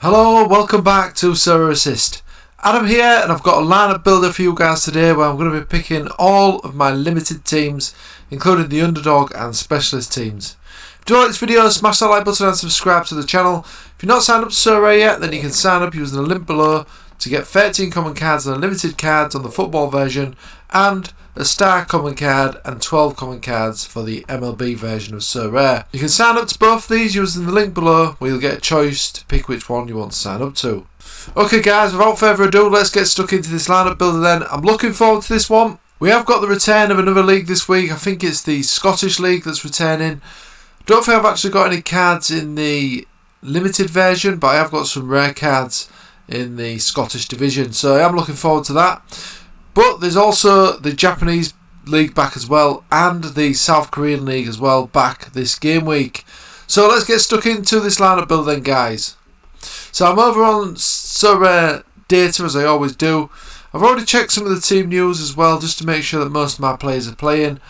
Hello, welcome back to Sorare Assist. Adam here, and I've got a lineup builder for you guys today where I'm going to be picking all of my limited teams, including the underdog and specialist teams. If you like this video, smash that like button and subscribe to the channel. If you're not signed up to Sorare yet, then you can sign up using the link below to get 13 common cards and unlimited cards on the football version, and a star common card and 12 common cards for the MLB version of Sorare. You can sign up to both of these using the link below, where you'll get a choice to pick which one you want to sign up to. Okay guys, without further ado, let's get stuck into this lineup builder then. I'm looking forward to this one. We have got the return of another league this week. I think it's the Scottish League that's returning. Don't think I've actually got any cards in the limited version, but I have got some rare cards in the Scottish division, so I am looking forward to that. But there's also the Japanese League back as well, and the South Korean League as well back this game week. So let's get stuck into this lineup build then, guys. So I'm over on Sorare data as I always do. I've already checked some of the team news as well, just to make sure that most of my players are playing.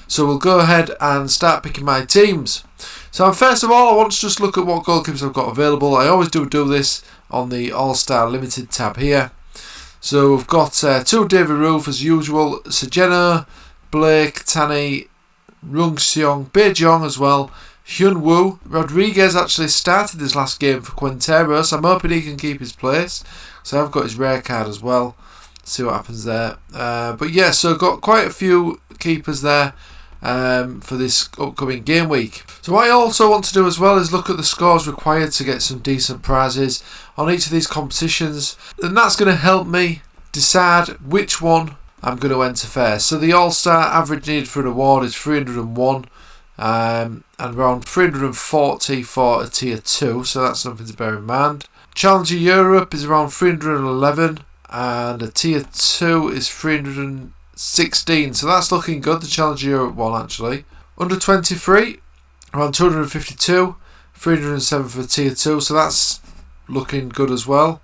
So we'll go ahead and start picking my teams. So first of all, I want to just look at what goalkeepers I've got available. I always do this on the All-Star Limited tab here. So we've got two David Roof as usual, Sejeno, Blake, Tani, Rung Seong, Bae-jong as well, Hyun Woo. Rodriguez actually started this last game for Quinteros. I'm hoping he can keep his place. So I've got his rare card as well. See what happens there. But yeah, so I've got quite a few keepers there for this upcoming game week. So what I also want to do as well is look at the scores required to get some decent prizes on each of these competitions, and that's going to help me decide which one I'm going to enter first. So the All-Star average needed for an award is 301 and around 340 for a tier 2, so that's something to bear in mind. Challenger Europe is around 311 and a tier 2 is 316, so that's looking good, the Challenger Europe one actually. Under 23 around 252, 307 for tier 2, so that's looking good as well.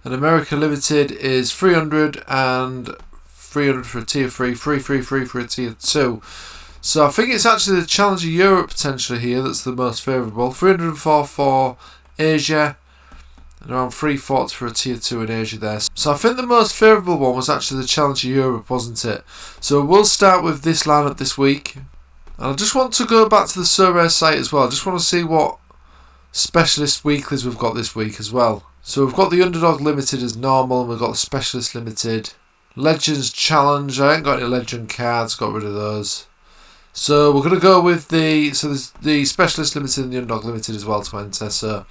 And America Limited is 300 and 300 for a tier 3, 333 for a tier 2. So I think it's actually the Challenger Europe potentially here that's the most favourable. 304 for Asia and around 340 for a tier 2 in Asia there. So I think the most favourable one was actually the Challenger Europe, wasn't it? So we'll start with this lineup this week. And I just want to go back to the Sorare site as well. I just want to see what specialist weeklies we've got this week as well. So we've got the Underdog Limited as normal, and we've got the Specialist Limited. Legends Challenge, I ain't got any Legend cards, got rid of those. So we're going to go with there's the Specialist Limited and the Underdog Limited as well to enter. So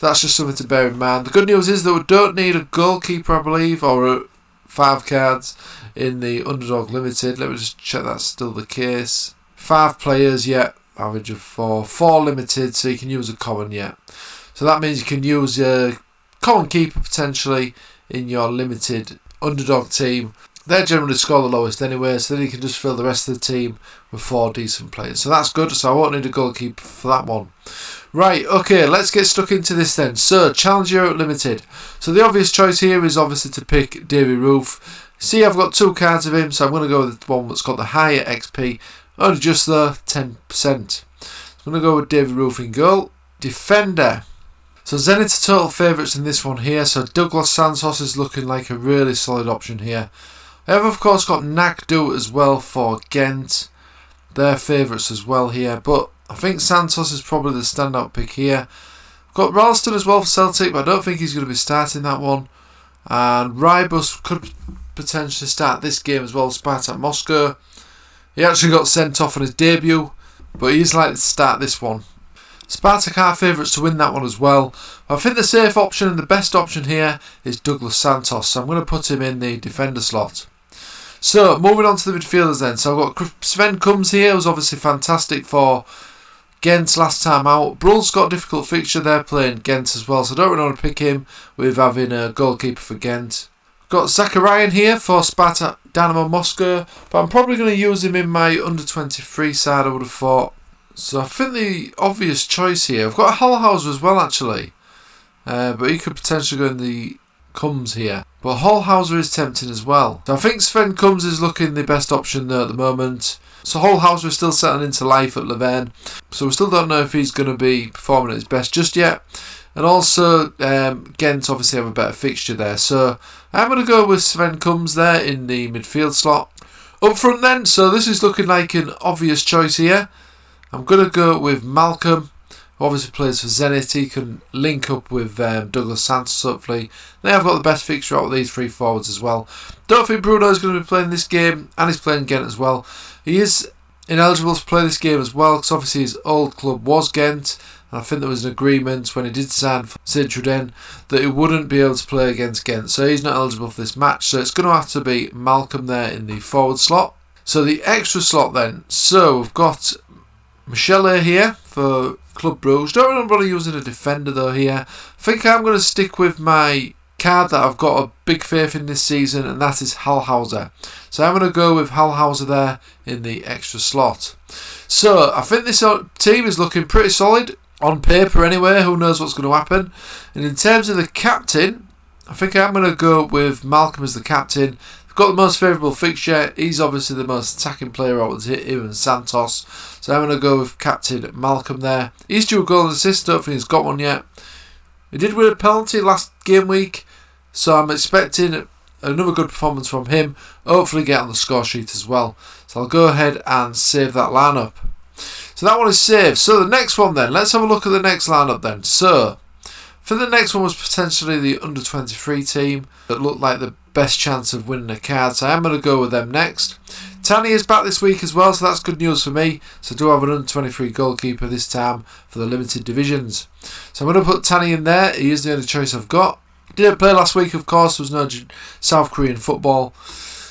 that's just something to bear in mind. The good news is that we don't need a goalkeeper, I believe, or 5 cards in the Underdog Limited. Let me just check that's still the case. 5 players, yeah, average of 4. 4 limited, so you can use a common, yeah. So that means you can use a common keeper potentially in your limited underdog team. They generally score the lowest anyway, so then you can just fill the rest of the team with 4 decent players. So that's good, so I won't need a goalkeeper for that one. Right, okay, let's get stuck into this then. So, Challenger Europe Limited. So the obvious choice here is obviously to pick David Roof. See, I've got 2 cards of him, so I'm going to go with the one that's got the higher XP. Only just there, 10%. I'm going to go with David Roof in goal. Defender. So Zenit are total favourites in this one here. So Douglas Santos is looking like a really solid option here. I have of course got Nakdu as well for Ghent. They're favourites as well here. But I think Santos is probably the standout pick here. I've got Ralston as well for Celtic, but I don't think he's going to be starting that one. And Rybus could potentially start this game as well, Spartak Moscow. He actually got sent off on his debut, but he's likely to start this one. Spartak are favourites to win that one as well. I think the safe option and the best option here is Douglas Santos, so I'm going to put him in the defender slot. So, moving on to the midfielders then. So I've got Sven Combs here, who's obviously fantastic for Ghent last time out. Brull's got a difficult fixture, they're playing Ghent as well, so I don't really want to pick him with having a goalkeeper for Ghent. Got Zakarian here for Spartak Dynamo Moscow, but I'm probably going to use him in my under 23 side, I would have thought. So I think the obvious choice here, I've got a Hollhauser as well actually, but he could potentially go in the Combs here. But Hollhauser is tempting as well. So I think Sven Combs is looking the best option there at the moment. So Hollhauser is still settling into life at Louvain, so we still don't know if he's going to be performing at his best just yet. And also, Ghent obviously have a better fixture there. So I'm going to go with Sven Combs there in the midfield slot. Up front then, so this is looking like an obvious choice here. I'm going to go with Malcolm, who obviously plays for Zenit. He can link up with Douglas Santos, hopefully. They have got the best fixture out of these three forwards as well. Don't think Bruno is going to be playing this game, and he's playing Ghent as well. He is ineligible to play this game as well, because obviously his old club was Ghent. I think there was an agreement when he did sign for Sint-Truiden that he wouldn't be able to play against Ghent. So he's not eligible for this match. So it's going to have to be Malcolm there in the forward slot. So the extra slot then. So we've got Michele here for Club Bruges. Don't really want to use a defender though here. I think I'm going to stick with my card that I've got a big faith in this season, and that is Hallhauser. So I'm going to go with Hallhauser there in the extra slot. So I think this team is looking pretty solid. On paper anyway, who knows what's going to happen. And in terms of the captain, I think I'm going to go with Malcolm as the captain. We've got the most favourable fixture. He's obviously the most attacking player out of him and Santos. So I'm going to go with Captain Malcolm there. He's due a goal and assist. Don't think he's got one yet. He did win a penalty last game week. So I'm expecting another good performance from him. Hopefully get on the score sheet as well. So I'll go ahead and save that lineup. So that one is saved. So the next one then. Let's have a look at the next lineup then. So for the next one was potentially the under-23 team that looked like the best chance of winning a card. So I'm going to go with them next. Tani is back this week as well, so that's good news for me. So I do have an under-23 goalkeeper this time for the limited divisions. So I'm going to put Tani in there. He is the only choice I've got. Didn't play last week, of course. There was no South Korean football.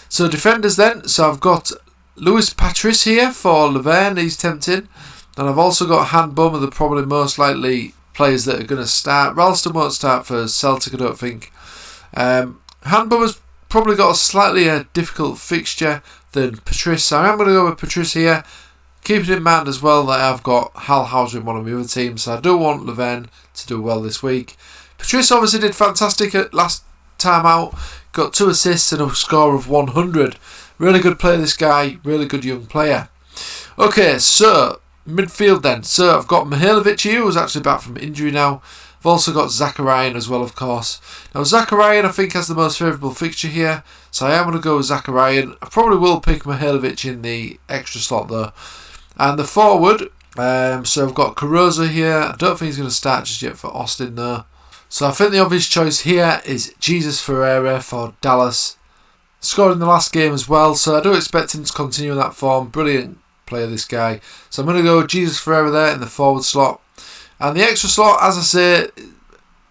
So defenders then. So I've got Louis Patrice here for Louvain. He's tempting. And I've also got Han Bum, the probably most likely players that are going to start. Ralston won't start for Celtic, I don't think. Han Bum has probably got a slightly difficult fixture than Patrice. So I'm going to go with Patrice here. Keeping in mind as well that I've got Hallhauser in one of my other teams. So I do want Louvain to do well this week. Patrice obviously did fantastic at last time out. Got 2 assists and a score of 100. Really good player, this guy. Really good young player. Okay, so midfield then. So I've got Mihailovic here, who's actually back from injury now. I've also got Zakarian as well, of course. Now Zakarian I think has the most favourable fixture here. So I am going to go with Zakarian. I probably will pick Mihailovic in the extra slot though. And the forward, so I've got Carosa here. I don't think he's going to start just yet for Austin though. So I think the obvious choice here is Jesus Ferreira for Dallas. Scored in the last game as well, so I do expect him to continue in that form. Brilliant player, this guy. So I'm going to go with Jesus Ferreira there in the forward slot. And the extra slot, as I say,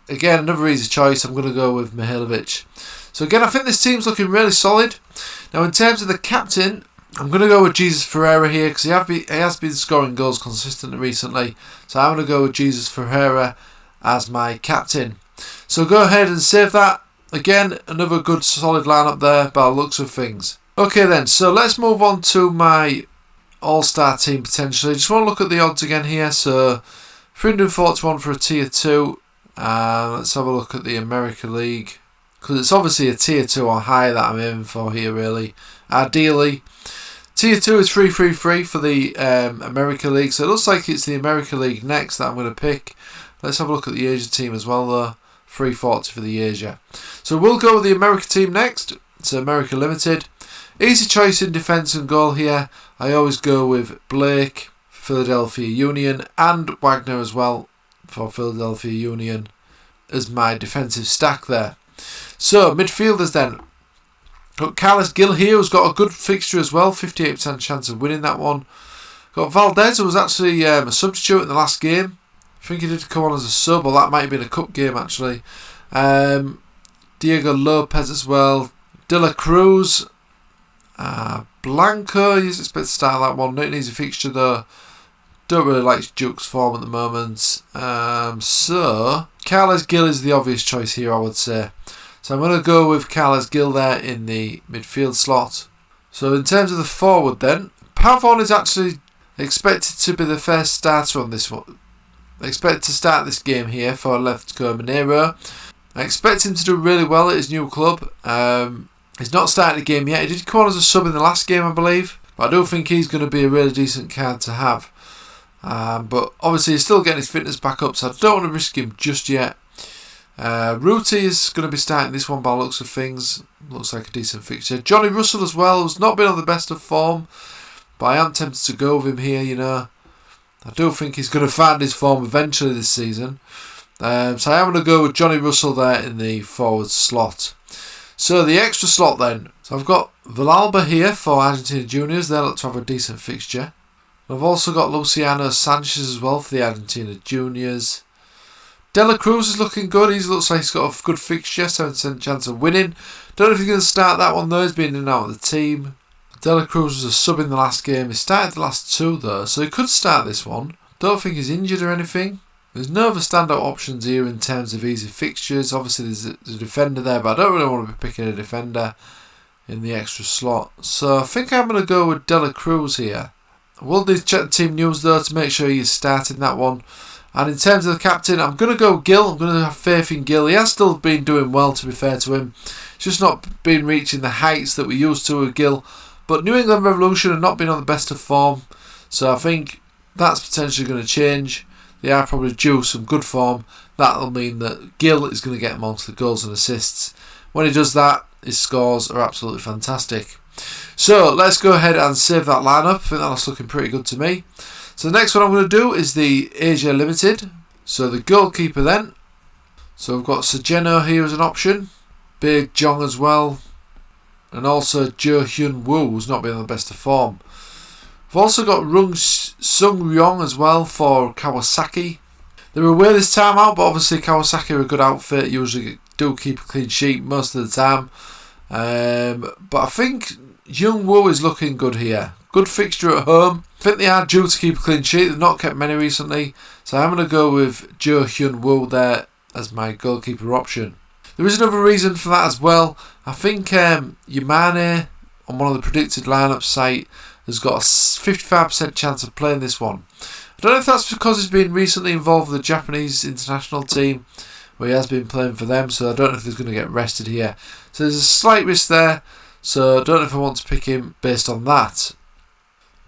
again, another easy choice. I'm going to go with Mihailovic. So again, I think this team's looking really solid. Now in terms of the captain, I'm going to go with Jesus Ferreira here because he has been scoring goals consistently recently. So I'm going to go with Jesus Ferreira as my captain. So go ahead and save that. Again, another good solid lineup there by the looks of things. Okay then, so let's move on to my all-star team potentially. Just want to look at the odds again here. So 341 for a tier 2. Let's have a look at the America League. Because it's obviously a tier 2 or higher that I'm aiming for here really. Ideally. Tier 2 is 333 for the America League. So it looks like it's the America League next that I'm going to pick. Let's have a look at the Asia team as well though. 340 for the Asia. So we'll go with the America team next. It's America Limited. Easy choice in defence and goal here. I always go with Blake, Philadelphia Union, and Wagner as well for Philadelphia Union as my defensive stack there. So midfielders then. Got Carlos Gil here, who's got a good fixture as well. 58% chance of winning that one. Got Valdez, who was actually a substitute in the last game. I think he did come on as a sub, or that might have been a cup game actually. Diego Lopez as well. De La Cruz. Blanco, he's expected to start that one. Not an easy fixture though. Don't really like Duke's form at the moment. So, Carlos Gil is the obvious choice here, I would say. So I'm going to go with Carlos Gil there in the midfield slot. So in terms of the forward then, Pavon is actually expected to be the first starter on this one. I expect to start this game here for Atletico Mineiro. I expect him to do really well at his new club. He's not started the game yet. He did come on as a sub in the last game, I believe. But I do think he's going to be a really decent card to have. But obviously he's still getting his fitness back up, so I don't want to risk him just yet. Ruti is going to be starting this one by the looks of things. Looks like a decent fixture. Johnny Russell as well, who's not been on the best of form, but I am tempted to go with him here, you know. I do think he's going to find his form eventually this season. So I am going to go with Johnny Russell there in the forward slot. So the extra slot then. So I've got Villalba here for Argentina Juniors. They look to have a decent fixture. I've also got Luciano Sanchez as well for the Argentina Juniors. De La Cruz is looking good. He looks like he's got a good fixture, 7% chance of winning. Don't know if he's going to start that one though. He's been in and out of the team. De La Cruz was a sub in the last game. He started the last two though, so he could start this one. Don't think he's injured or anything. There's no other standout options here in terms of easy fixtures. Obviously there's a defender there, but I don't really want to be picking a defender in the extra slot. So I think I'm going to go with De La Cruz here. I will need to check the team news though to make sure he's starting that one. And in terms of the captain, I'm going to go Gill. I'm going to have faith in Gill. He has still been doing well, to be fair to him. He's just not been reaching the heights that we used to with Gill. But New England Revolution have not been on the best of form. So I think that's potentially going to change. They are probably due some good form. That'll mean that Gill is going to get amongst the goals and assists. When he does that, his scores are absolutely fantastic. So let's go ahead and save that lineup. I think that's looking pretty good to me. So the next one I'm going to do is the Asia Limited. So the goalkeeper then. So we've got Sejeno here as an option. Big Jong as well. And also Jo Hyun Woo, who's not been on the best of form. We've also got Sung Ryong as well for Kawasaki. They're away this time out, but obviously Kawasaki are a good outfit. Usually do keep a clean sheet most of the time. But I think Hyun Woo is looking good here. Good fixture at home. I think they are due to keep a clean sheet. They've not kept many recently. So I'm going to go with Jo Hyun Woo there as my goalkeeper option. There is another reason for that as well. I think Yamane on one of the predicted lineup site has got a 55% chance of playing this one. I don't know if that's because he's been recently involved with the Japanese international team, where he has been playing for them, so I don't know if he's going to get rested here. So there's a slight risk there, so I don't know if I want to pick him based on that.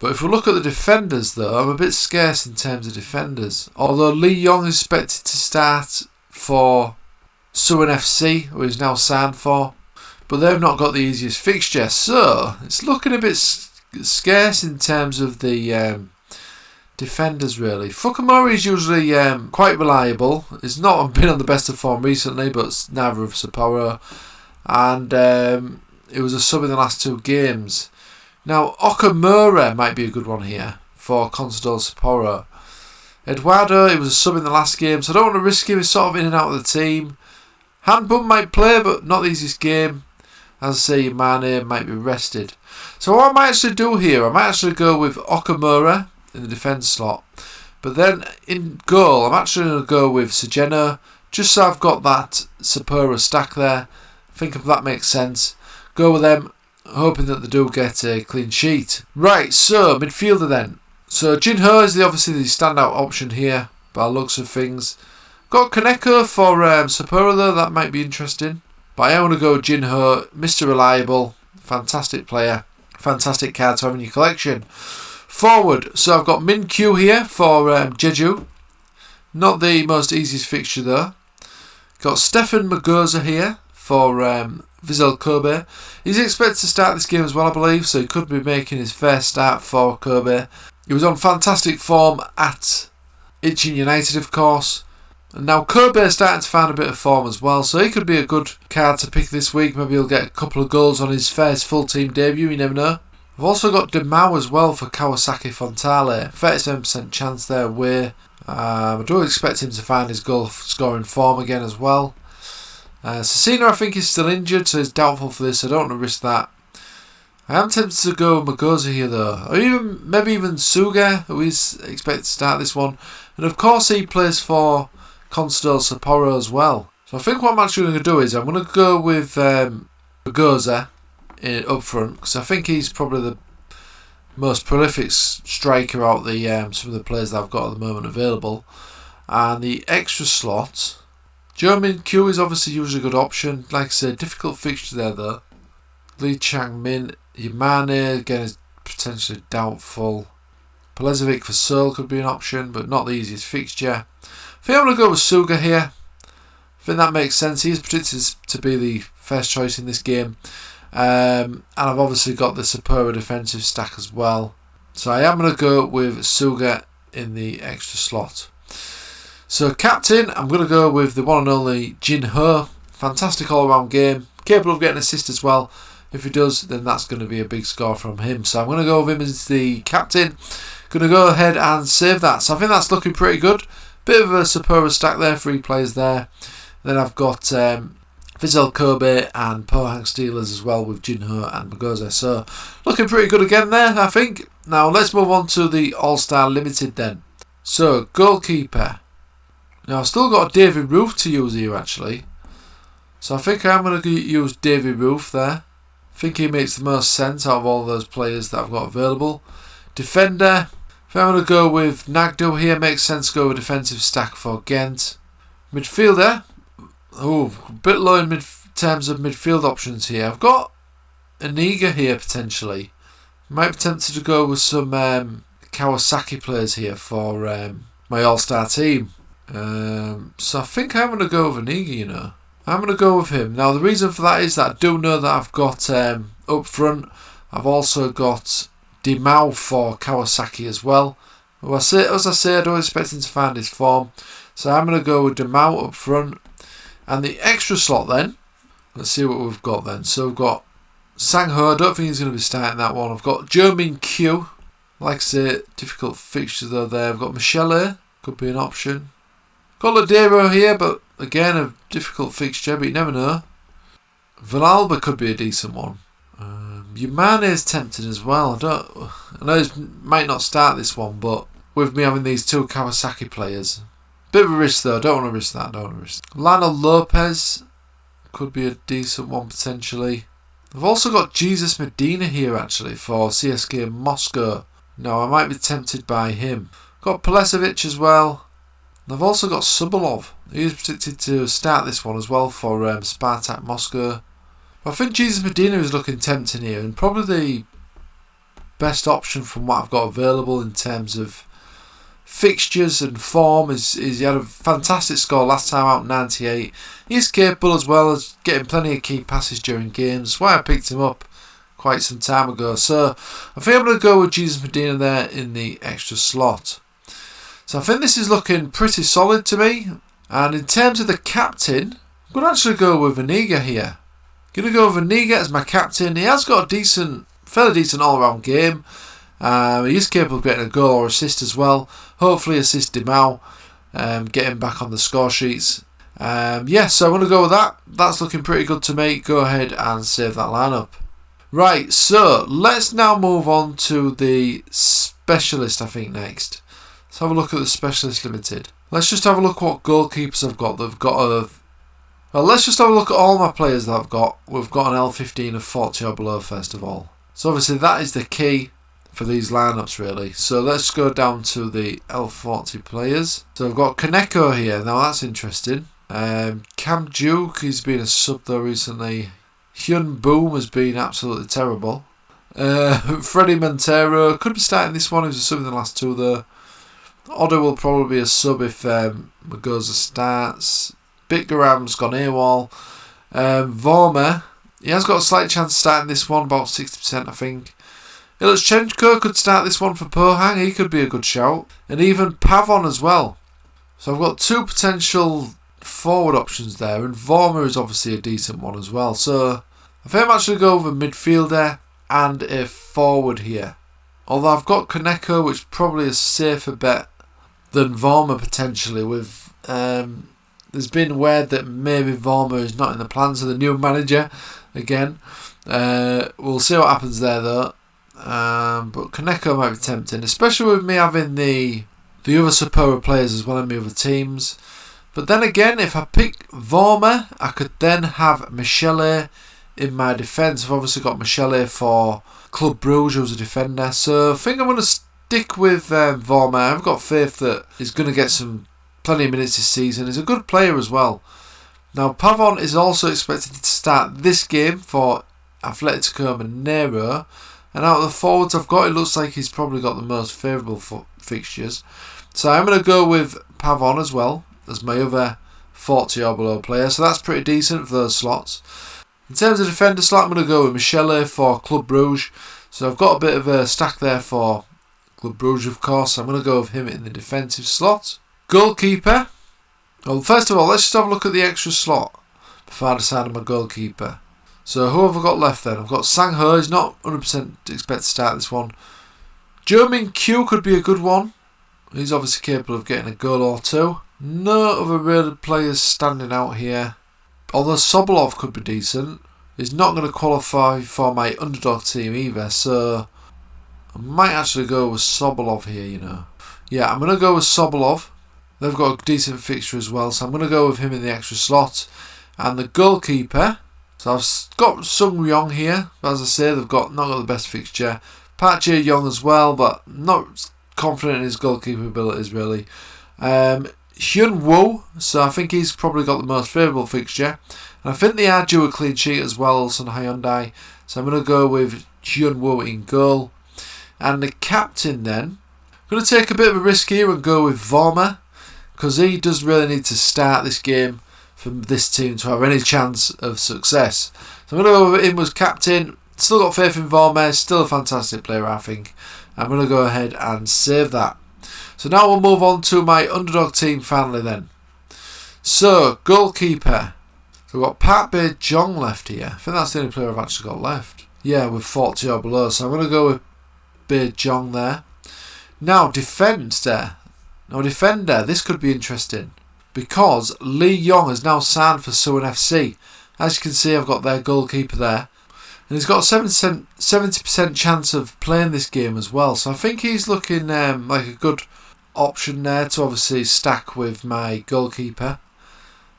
But if we look at the defenders though, I'm a bit scarce in terms of defenders. Although Lee Yong is expected to start for Suwon FC, who he's now signed for, but they've not got the easiest fixture, so it's looking a bit scarce in terms of the defenders really. Fukumori is usually quite reliable. He's not been on the best of form recently, but neither of Sapporo, and it was a sub in the last two games. Now Okamura might be a good one here for Consadole Sapporo. Eduardo, it was a sub in the last game, so I don't want to risk him. He's sort of in and out of the team. Hanbun might play, but not the easiest game. As I say, Mane might be rested. So what I might actually do here, I might actually go with Okamura in the defence slot. But then in goal, I'm actually going to go with Sejeno, just so I've got that Sapporo stack there. I think if that makes sense. Go with them, hoping that they do get a clean sheet. Right, so midfielder then. So Jinho is obviously the standout option here, by the looks of things. Got Kaneko for Sapporo though, that might be interesting. But I want to go Jinho, Mr. Reliable, fantastic player, fantastic card to have in your collection. Forward, so I've got Min Kyu here for Jeju. Not the most easiest fixture though. Got Stefan Magoza here for Vissel Kobe. He's expected to start this game as well, I believe, so he could be making his first start for Kobe. He was on fantastic form at Ichin United, of course. And now Kobe is starting to find a bit of form as well, so he could be a good card to pick this week. Maybe he'll get a couple of goals on his first full team debut, you never know. I've also got Demau as well for Kawasaki Frontale. 37% chance there away. I do expect him to find his goal scoring form again as well. Cecina I think is still injured, so he's doubtful for this. I don't want to risk that. I am tempted to go with Magoza here though, or maybe even Suga, who is expected to start this one. And of course he plays for Consadole Sapporo as well. So I think what I'm actually going to do is I'm going to go with Magoza up front, because I think he's probably the most prolific striker out of the some of the players that I've got at the moment available. And the extra slot, Jo Min Kyu is obviously usually a good option. Like I said, difficult fixture there though. Lee Chang Min, Yamane again is potentially doubtful. Pelezovic for Searle could be an option, but not the easiest fixture. I think I'm going to go with Suga here. I think that makes sense. He is predicted to be the first choice in this game. And I've obviously got the Superba defensive stack as well. So I am going to go with Suga in the extra slot. So captain, I'm going to go with the one and only Jin Ho. Fantastic all-round game. Capable of getting assist as well. If he does, then that's going to be a big score from him. So I'm going to go with him as the captain. Going to go ahead and save that. So I think that's looking pretty good. Bit of a Superba stack there, 3 players there. Then I've got Vizel Kobe and Pohang Steelers as well with Jinho and Magoza. So looking pretty good again there, I think. Now let's move on to the All-Star Limited then. So goalkeeper. Now I've still got David Roof to use here actually. So I think I'm going to use David Roof there. I think he makes the most sense out of all those players that I've got available. Defender. If I'm going to go with Nagdo here, makes sense to go with defensive stack for Ghent. Midfielder. Oh, a bit low in terms of midfield options here. I've got Aniga here potentially. Might be tempted to go with some Kawasaki players here for my all-star team. So I think I'm going to go with Aniga, you know. I'm going to go with him. Now the reason for that is that I do know that I've got up front, I've also got Dimao for Kawasaki as well. As I say, I don't expect him to find his form. So I'm going to go with Dimao up front. And the extra slot then, let's see what we've got then. So we've got Sangho, I don't think he's going to be starting that one. I've got Jermin Q, like I say, difficult fixture though there. I've got Michele, could be an option. Got Ladero here, but again a difficult fixture, but you never know. Villalba could be a decent one. Yamane is tempting as well. I know he might not start this one, but with me having these 2 Kawasaki players, bit of a risk though. Don't want to risk that. Lionel Lopez could be a decent one potentially. I've also got Jesus Medina here actually for CSKA Moscow. Now I might be tempted by him. Got Pelezovic as well. And I've also got Sobolov. He is predicted to start this one as well for Spartak Moscow. But I think Jesus Medina is looking tempting here and probably the best option from what I've got available in terms of fixtures and form. Is he had a fantastic score last time out, 98. He's capable as well as getting plenty of key passes during games. That's why I picked him up quite some time ago. So I think I'm going to go with Jesus Medina there in the extra slot. So I think this is looking pretty solid to me. And in terms of the captain, I'm going to actually go with Aniga here. Going to go with Aniga as my captain. He has got a fairly decent all-round game. He is capable of getting a goal or assist as well. Hopefully assist Dimao, get him back on the score sheets. So I'm going to go with that. That's looking pretty good to me. Go ahead and save that lineup. Right, so let's now move on to the specialist, I think, next. Let's have a look at the Specialist Limited. Let's just have a look what goalkeepers I've got. Let's just have a look at all my players that I've got. We've got an L15 of 40 or below first of all. So obviously that is the key for these lineups really. So let's go down to the L40 players. So I've got Kaneko here. Now that's interesting. Cam Duke, he's been a sub though recently. Hyun Boom has been absolutely terrible. Freddie Montero could be starting this one. He was a sub in the last 2 though. Odo will probably be a sub if Magoza starts. Bitgaram's gone AWOL. Vormer, he has got a slight chance of starting this one, about 60% I think. Ilyushchenko could start this one for Pohang, he could be a good shout. And even Pavon as well. So I've got 2 potential forward options there, and Vormer is obviously a decent one as well. So I think I'm actually going to go with a midfielder and a forward here. Although I've got Kaneko, which is probably a safer bet than Vormer potentially. With there's been word that maybe Vormer is not in the plans of the new manager again. We'll see what happens there though. But Kaneko might be tempting, especially with me having the other Superba players as well in my other teams. But then again, if I pick Vormer, I could then have Michele in my defence. I've obviously got Michele for Club Brugge, who's a defender. So I think I'm going to stick with Vormer. I've got faith that he's going to get plenty of minutes this season. He's a good player as well. Now Pavon is also expected to start this game for Atletico Mineiro. And out of the forwards I've got, it looks like he's probably got the most favourable fixtures. So I'm going to go with Pavon as well as my other 40 or below player. So that's pretty decent for those slots. In terms of defender slot, I'm going to go with Michele for Club Brugge. So I've got a bit of a stack there for Club Brugge, of course. I'm going to go with him in the defensive slot. Goalkeeper. Well, first of all, let's just have a look at the extra slot before I decide on my goalkeeper. So who have I got left then? I've got Sang-ho. He's not 100% expect to start this one. Jo-Min Kyu could be a good one. He's obviously capable of getting a goal or two. No other real players standing out here. Although Sobolov could be decent. He's not going to qualify for my underdog team either. So I might actually go with Sobolov here, you know. Yeah, I'm going to go with Sobolov. They've got a decent fixture as well. So I'm going to go with him in the extra slot. And the goalkeeper. So I've got Sung Yong here. As I say, they've not got the best fixture. Park Jae-young as well, but not confident in his goalkeeper abilities really. Hyun Woo, so I think he's probably got the most favourable fixture. And I think they are due a clean sheet as well, Ulsan Hyundai. So I'm going to go with Hyun Woo in goal. And the captain then, I'm going to take a bit of a risk here and go with Vormer, because he does really need to start this game for this team to have any chance of success. So I'm going to go with him as captain. Still got faith in Vormer, still a fantastic player I think. I'm going to go ahead and save that. So now we'll move on to my underdog team finally then. So, goalkeeper. So we've got Park Bae-jong left here. I think that's the only player I've actually got left. Yeah, with 40 or below. So I'm going to go with Bae-jong there. Now, defender. This could be interesting. Because Lee Yong has now signed for Suwon FC. As you can see, I've got their goalkeeper there. And he's got a 70% chance of playing this game as well. So I think he's looking like a good option there to obviously stack with my goalkeeper.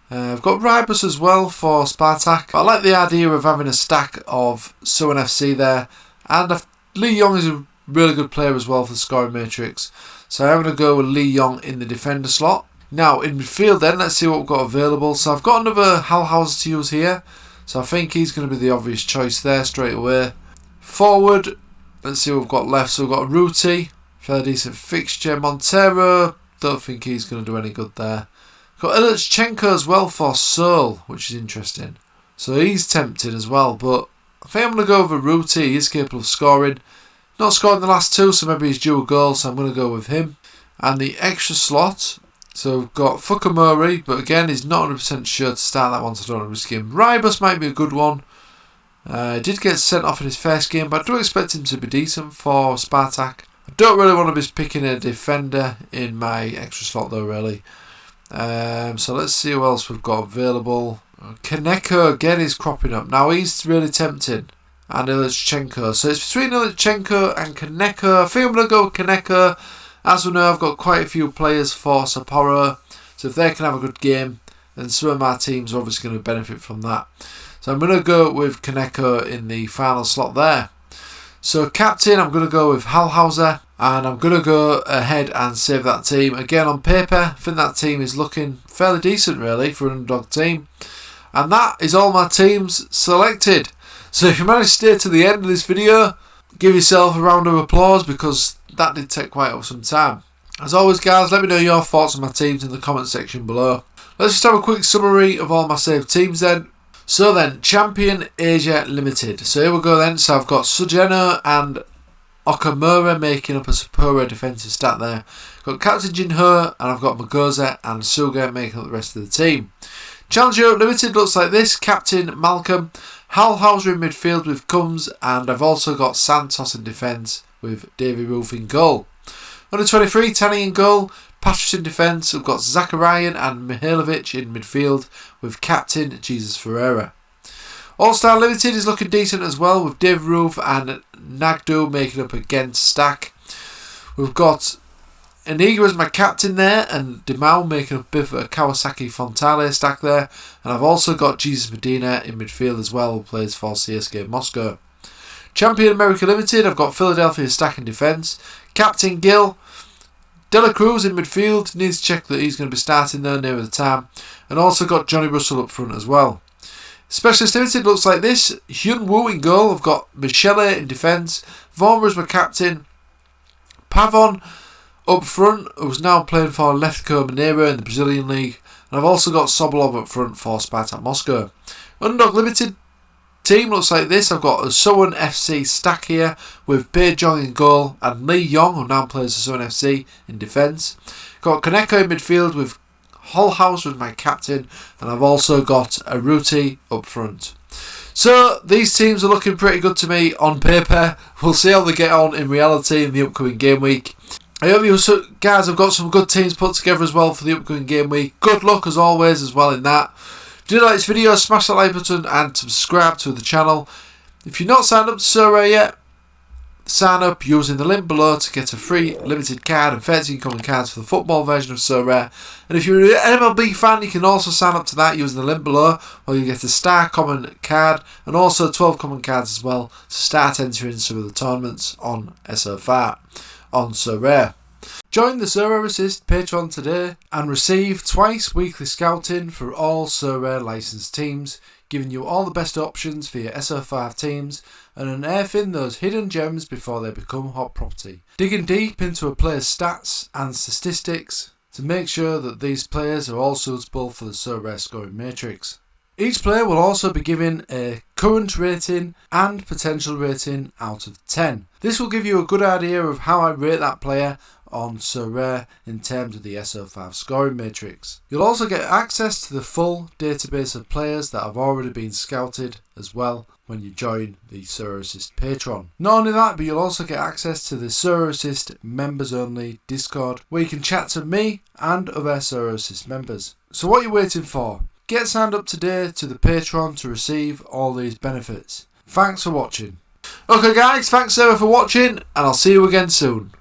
I've got Rybus as well for Spartak. But I like the idea of having a stack of Suwon FC there. And Lee Yong is a really good player as well for the scoring matrix. So I'm going to go with Lee Yong in the defender slot. Now in midfield then, let's see what we've got available. So I've got another Hallhauser to use here. So I think he's going to be the obvious choice there straight away. Forward, let's see what we've got left. So we've got Ruti, fairly decent fixture. Montero, don't think he's going to do any good there. Got Ilichchenko as well for Seoul, which is interesting. So he's tempting as well, but I think I'm going to go with Ruti. He is capable of scoring. Not scored in the last two, so maybe he's due a goal, so I'm going to go with him. And the extra slot, so we've got Fukumori, but again, he's not 100% sure to start that one, so I don't want to risk him. Rybus might be a good one. Did get sent off in his first game, but I do expect him to be decent for Spartak. I don't really want to be picking a defender in my extra slot though, really. So let's see who else we've got available. Kaneko again is cropping up. Now he's really tempting. And Ilichchenko. So it's between Ilichchenko and Kaneko. I think I'm going to go with Kaneko. As we know, I've got quite a few players for Sapporo, so if they can have a good game, then some of my teams are obviously going to benefit from that. So I'm going to go with Kaneko in the final slot there. So captain, I'm going to go with Hallhauser, and I'm going to go ahead and save that team. Again, on paper, I think that team is looking fairly decent really for an underdog team. And that is all my teams selected. So if you managed to stay to the end of this video, give yourself a round of applause because that did take quite some time. As always guys, let me know your thoughts on my teams in the comment section below. Let's just have a quick summary of all my saved teams then. So then, Champion Asia Limited. So here we go then. So I've got Sugeno and Okamura making up a Sapporo defensive stat there. I've got Captain Jinho and I've got Magoza and Suga making up the rest of the team. Challenge Europe Limited looks like this. Captain Malcolm, Hallhauser in midfield with Combs, and I've also got Santos in defence with Davy Roof in goal. Under 23, Tani in goal, Patrick in defence, we've got Zakarian and Mihailovic in midfield with Captain Jesus Ferreira. All-Star Limited is looking decent as well with Dave Roof and Nagdu making up against stack. We've got Inigo as my captain there and Dimao making up a bit of a Kawasaki Fontale stack there. And I've also got Jesus Medina in midfield as well, who plays for CSKA Moscow. Champion America Limited, I've got Philadelphia stack in defence. Captain Gill, Dela Cruz in midfield, needs to check that he's going to be starting there near the time. And also got Johnny Russell up front as well. Specialist Limited looks like this. Hyun Woo in goal. I've got Michele in defence. Vormer as my captain. Pavon up front, who's now playing for Lefko Mineiro in the Brazilian League. And I've also got Sobolov up front for Spartak Moscow. Underdog Limited team looks like this. I've got a Suwon FC stack here with Bae-jong in goal and Lee Yong, who now plays for Suwon FC, in defence. Got Kaneko in midfield with Holhouse as my captain, and I've also got Aruti up front. So these teams are looking pretty good to me on paper. We'll see how they get on in reality in the upcoming game week. I hope you guys have got some good teams put together as well for the upcoming game week. Good luck as always as well in that. If you did like this video, smash that like button and subscribe to the channel. If you're not signed up to Sorare yet, sign up using the link below to get a free limited card and 13 common cards for the football version of Sorare. And if you're an MLB fan, you can also sign up to that using the link below, where you get a star common card and also 12 common cards as well to start entering some of the tournaments on SFR on Sorare. Join the Sorare Assist Patreon today and receive twice weekly scouting for all Sorare licensed teams, giving you all the best options for your SO5 teams and unearthing those hidden gems before they become hot property. Digging deep into a player's stats and statistics to make sure that these players are all suitable for the Sorare scoring matrix. Each player will also be given a current rating and potential rating out of 10. This will give you a good idea of how I rate that player on Sorare in terms of the SO5 scoring matrix. You'll also get access to the full database of players that have already been scouted as well when you join the Sorare Assist Patreon. Not only that, but you'll also get access to the Sorare Assist members only Discord, where you can chat to me and other Sorare Assist members. So what are you waiting for? Get signed up today to the Patreon to receive all these benefits. Thanks for watching. Okay guys, thanks Sarah for watching, and I'll see you again soon.